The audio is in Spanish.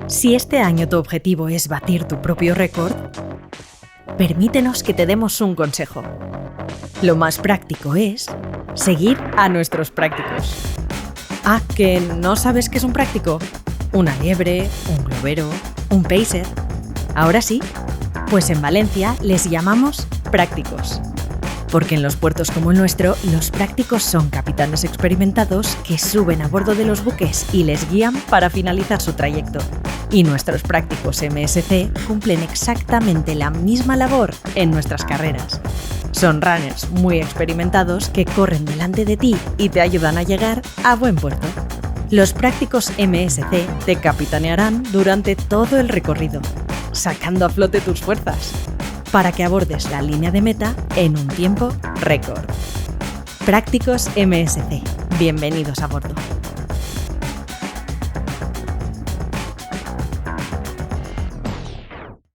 Si este año tu objetivo es batir tu propio récord, permítenos que te demos un consejo. Lo más práctico es seguir a nuestros prácticos. Ah, ¿que no sabes qué es un práctico? ¿Una liebre, un globero, un pacer? Ahora sí, pues en Valencia les llamamos prácticos. Porque en los puertos como el nuestro, los prácticos son capitanes experimentados que suben a bordo de los buques y les guían para finalizar su trayecto. Y nuestros prácticos MSC cumplen exactamente la misma labor en nuestras carreras. Son runners muy experimentados que corren delante de ti y te ayudan a llegar a buen puerto. Los prácticos MSC te capitanearán durante todo el recorrido, sacando a flote tus fuerzas, para que abordes la línea de meta en un tiempo récord. Prácticos MSC. Bienvenidos a bordo.